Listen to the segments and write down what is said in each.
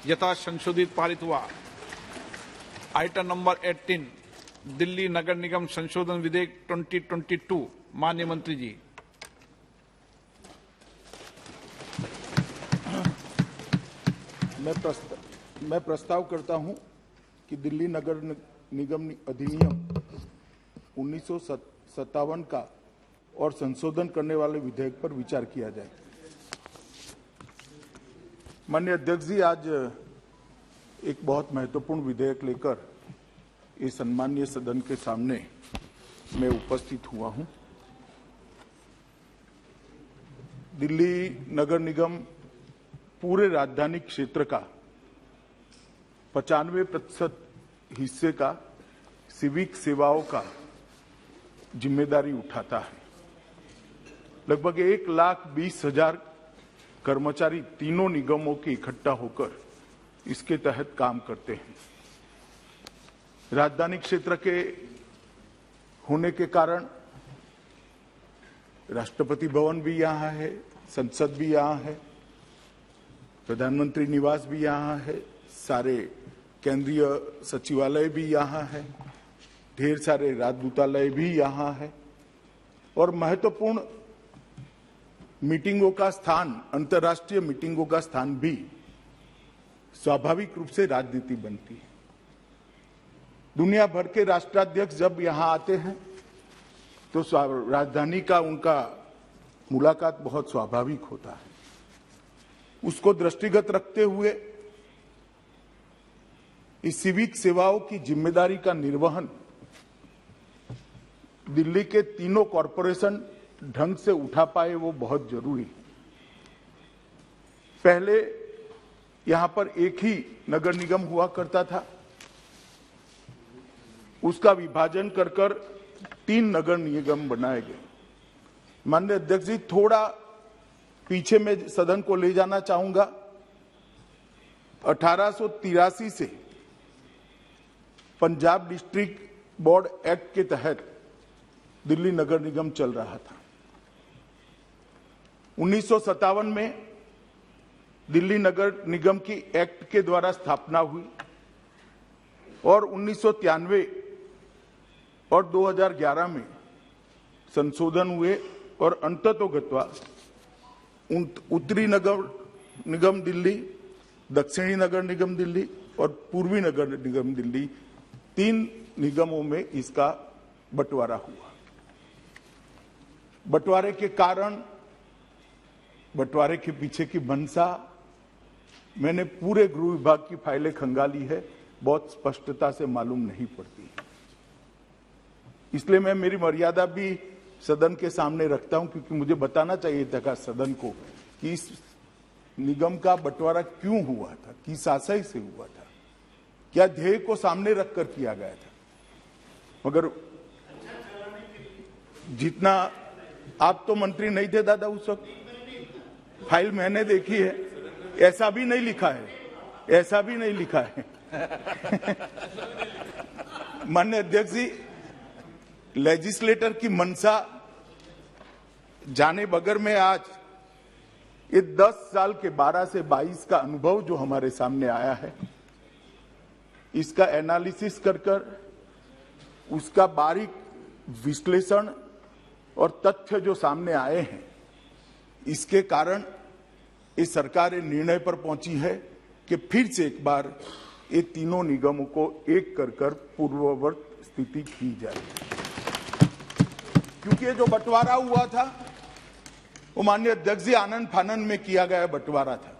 यथा संशोधित पारित हुआ। आइटम नंबर 18 दिल्ली नगर निगम संशोधन विधेयक 2022। माननीय मंत्री जी। मैं प्रस्ताव करता हूं कि दिल्ली नगर निगम अधिनियम 1957 का और संशोधन करने वाले विधेयक पर विचार किया जाए। माननीय अध्यक्ष जी, आज एक बहुत महत्वपूर्ण विधेयक लेकर इस सम्मानीय सदन के सामने मैं उपस्थित हुआ हूं। दिल्ली नगर निगम पूरे राजधानी क्षेत्र का 95% हिस्से का सिविक सेवाओं का जिम्मेदारी उठाता है। लगभग 1,20,000 कर्मचारी तीनों निगमों के इकट्ठा होकर इसके तहत काम करते हैं। राजधानी क्षेत्र के होने के कारण राष्ट्रपति भवन भी यहां है, संसद भी यहां है, प्रधानमंत्री निवास भी यहां है, सारे केंद्रीय सचिवालय भी यहां है, ढेर सारे राजदूतालय भी यहां है और महत्वपूर्ण मीटिंगों का स्थान, अंतर्राष्ट्रीय मीटिंगों का स्थान भी स्वाभाविक रूप से राजनीति बनती है। दुनिया भर के राष्ट्राध्यक्ष जब यहां आते हैं तो राजधानी का उनका मुलाकात बहुत स्वाभाविक होता है। उसको दृष्टिगत रखते हुए इस सिविक सेवाओं की जिम्मेदारी का निर्वहन दिल्ली के तीनों कॉरपोरेशन ढंग से उठा पाए, वो बहुत जरूरी है। पहले यहां पर एक ही नगर निगम हुआ करता था, उसका विभाजन कर 3 नगर निगम बनाए गए। माननीय अध्यक्ष जी, थोड़ा पीछे में सदन को ले जाना चाहूंगा। 1883 से पंजाब डिस्ट्रिक्ट बोर्ड एक्ट के तहत दिल्ली नगर निगम चल रहा था। 1957 में दिल्ली नगर निगम की एक्ट के द्वारा स्थापना हुई और 1993 और 2011 में संशोधन हुए और अंततोगत्वा उत्तरी नगर निगम दिल्ली, दक्षिणी नगर निगम दिल्ली और पूर्वी नगर निगम दिल्ली 3 निगमों में इसका बंटवारा हुआ। बंटवारे के कारण, बंटवारे के पीछे की मंशा मैंने पूरे गृह विभाग की फाइलें खंगाली है, बहुत स्पष्टता से मालूम नहीं पड़ती। इसलिए मैं मेरी मर्यादा भी सदन के सामने रखता हूं, क्योंकि मुझे बताना चाहिए था सदन को कि इस निगम का बंटवारा क्यों हुआ था, किस आशय से हुआ था, क्या ध्येय को सामने रखकर किया गया था। मगर जितना, आप तो मंत्री नहीं थे दादा उस वक्त, फाइल मैंने देखी है, ऐसा भी नहीं लिखा है, ऐसा भी नहीं लिखा है। माननीय अध्यक्ष जी, लेजिस्लेटर की मंशा जाने बगैर में आज ये 10 साल के 12 से 22 का अनुभव जो हमारे सामने आया है, इसका एनालिसिस कर उसका बारीक विश्लेषण और तथ्य जो सामने आए हैं, इसके कारण इस सरकार ये निर्णय पर पहुंची है कि फिर से एक बार ये तीनों निगमों को एक कर पूर्ववत स्थिति की जाए। क्योंकि ये जो बंटवारा हुआ था वो माननीय अध्यक्ष जी आनंद फानंद में किया गया बंटवारा था।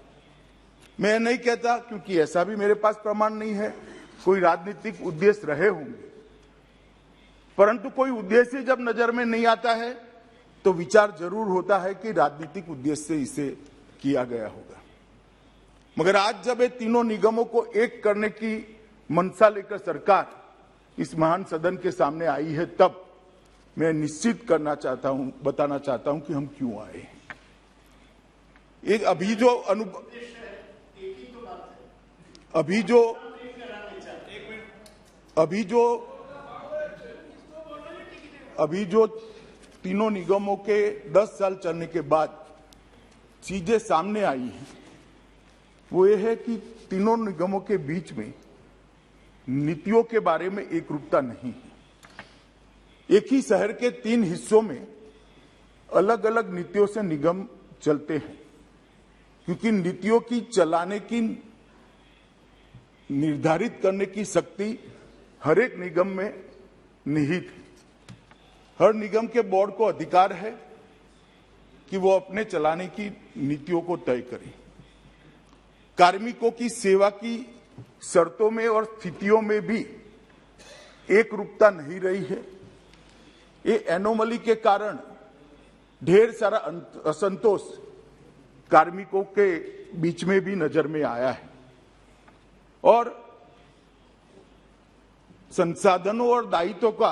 मैं नहीं कहता, क्योंकि ऐसा भी मेरे पास प्रमाण नहीं है, कोई राजनीतिक उद्देश्य रहे होंगे, परंतु कोई उद्देश्य जब नजर में नहीं आता है तो विचार जरूर होता है कि राजनीतिक उद्देश्य से इसे किया गया होगा। मगर आज जब ये तीनों निगमों को एक करने की मंशा लेकर सरकार इस महान सदन के सामने आई है, तब मैं निश्चित करना चाहता हूं, बताना चाहता हूं कि हम क्यों आए हैं। एक अभी जो तीनों निगमों के 10 साल चलने के बाद चीजें सामने आई हैं, वो ये है कि तीनों निगमों के बीच में नीतियों के बारे में एकरूपता नहीं है। एक ही शहर के 3 हिस्सों में अलग अलग नीतियों से निगम चलते हैं, क्योंकि नीतियों की चलाने की, निर्धारित करने की शक्ति हर एक निगम में निहित है। हर निगम के बोर्ड को अधिकार है कि वो अपने चलाने की नीतियों को तय करे। कार्मिकों की सेवा की शर्तों में और स्थितियों में भी एक रूपता नहीं रही है। ये एनोमली के कारण ढेर सारा असंतोष कार्मिकों के बीच में भी नजर में आया है और संसाधनों और दायित्वों का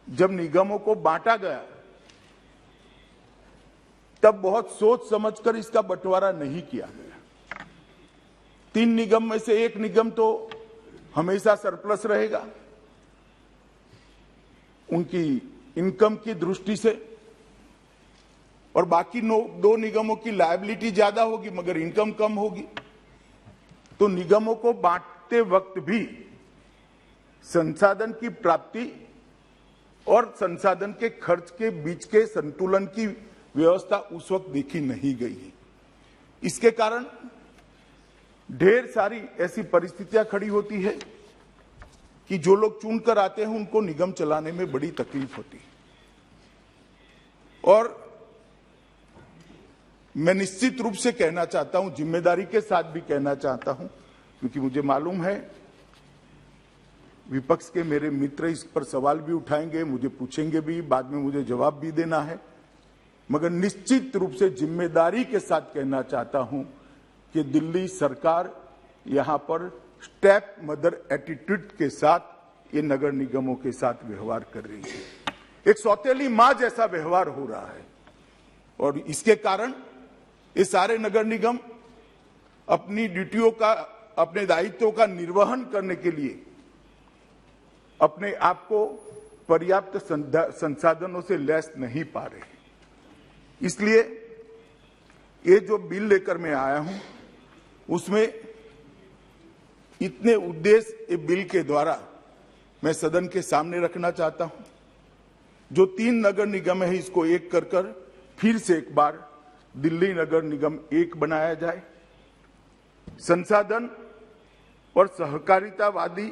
जब निगमों को बांटा गया तब बहुत सोच समझकर इसका बंटवारा नहीं किया गया। 3 निगम में से एक निगम तो हमेशा सरप्लस रहेगा उनकी इनकम की दृष्टि से, और बाकी 2 निगमों की लायबिलिटी ज्यादा होगी मगर इनकम कम होगी। तो निगमों को बांटते वक्त भी संसाधन की प्राप्ति और संसाधन के खर्च के बीच के संतुलन की व्यवस्था उस वक्त देखी नहीं गई है। इसके कारण ढेर सारी ऐसी परिस्थितियां खड़ी होती है कि जो लोग चुनकर आते हैं उनको निगम चलाने में बड़ी तकलीफ होती है। और मैं निश्चित रूप से कहना चाहता हूं, जिम्मेदारी के साथ भी कहना चाहता हूं, क्योंकि मुझे मालूम है विपक्ष के मेरे मित्र इस पर सवाल भी उठाएंगे, मुझे पूछेंगे भी, बाद में मुझे जवाब भी देना है, मगर निश्चित रूप से जिम्मेदारी के साथ कहना चाहता हूं कि दिल्ली सरकार यहां पर स्टेप मदर एटीट्यूड के साथ ये नगर निगमों के साथ व्यवहार कर रही है। एक सौतेली मां जैसा व्यवहार हो रहा है और इसके कारण ये सारे नगर निगम अपनी ड्यूटियों का, अपने दायित्वों का निर्वहन करने के लिए अपने आप को पर्याप्त संसाधनों से लैस नहीं पा रहे। इसलिए ये जो बिल लेकर मैं आया हूं उसमें इतने उद्देश्य ये बिल के द्वारा मैं सदन के सामने रखना चाहता हूं। जो 3 नगर निगम है इसको एक कर फिर से एक बार दिल्ली नगर निगम 1 बनाया जाए। संसाधन और सहकारितावादी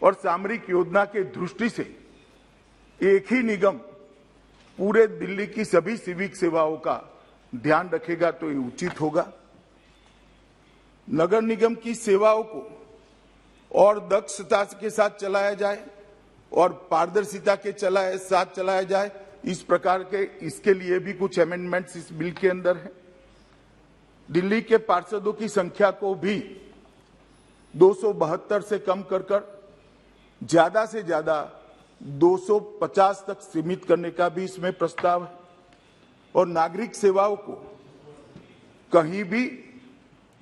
और सामरिक योजना के दृष्टि से एक ही निगम पूरे दिल्ली की सभी सिविक सेवाओं का ध्यान रखेगा तो ये उचित होगा। नगर निगम की सेवाओं को और दक्षता के साथ चलाया जाए और पारदर्शिता के साथ चलाया जाए, इस प्रकार के इसके लिए भी कुछ अमेंडमेंट्स इस बिल के अंदर है। दिल्ली के पार्षदों की संख्या को भी 272 से कम कर ज्यादा से ज्यादा 250 तक सीमित करने का भी इसमें प्रस्ताव है। और नागरिक सेवाओं को कहीं भी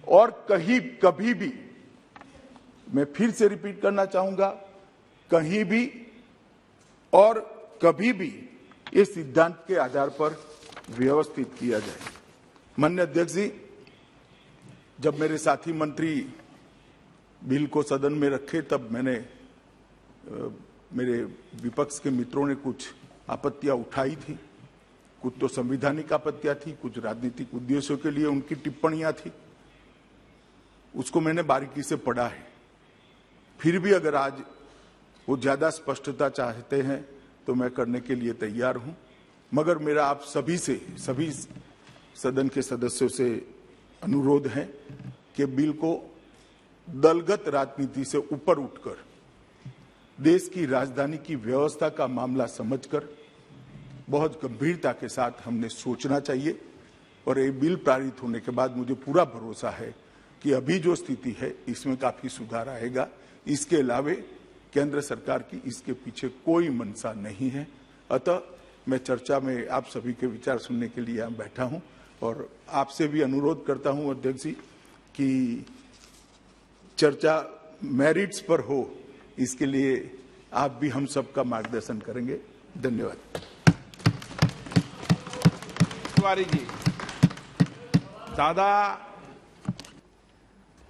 और कभी भी, मैं फिर से रिपीट करना चाहूंगा, कहीं भी और कभी भी ये सिद्धांत के आधार पर व्यवस्थित किया जाए। माननीय अध्यक्ष जी, जब मेरे साथी मंत्री बिल को सदन में रखे तब मेरे विपक्ष के मित्रों ने कुछ आपत्तियां उठाई थी। कुछ तो संवैधानिक आपत्तियां थी, कुछ राजनीतिक उद्देश्यों के लिए उनकी टिप्पणियां थी। उसको मैंने बारीकी से पढ़ा है। फिर भी अगर आज वो ज्यादा स्पष्टता चाहते हैं तो मैं करने के लिए तैयार हूं, मगर मेरा आप सभी सदन के सदस्यों से अनुरोध है कि बिल को दलगत राजनीति से ऊपर उठकर देश की राजधानी की व्यवस्था का मामला समझकर बहुत गंभीरता के साथ हमने सोचना चाहिए। और ये बिल पारित होने के बाद मुझे पूरा भरोसा है कि अभी जो स्थिति है इसमें काफी सुधार आएगा। इसके अलावे केंद्र सरकार की इसके पीछे कोई मंशा नहीं है। अतः मैं चर्चा में आप सभी के विचार सुनने के लिए यहाँ बैठा हूँ और आपसे भी अनुरोध करता हूँ अध्यक्ष जी कि चर्चा मेरिट्स पर हो, इसके लिए आप भी हम सबका मार्गदर्शन करेंगे। धन्यवाद। तिवारी जी, दादा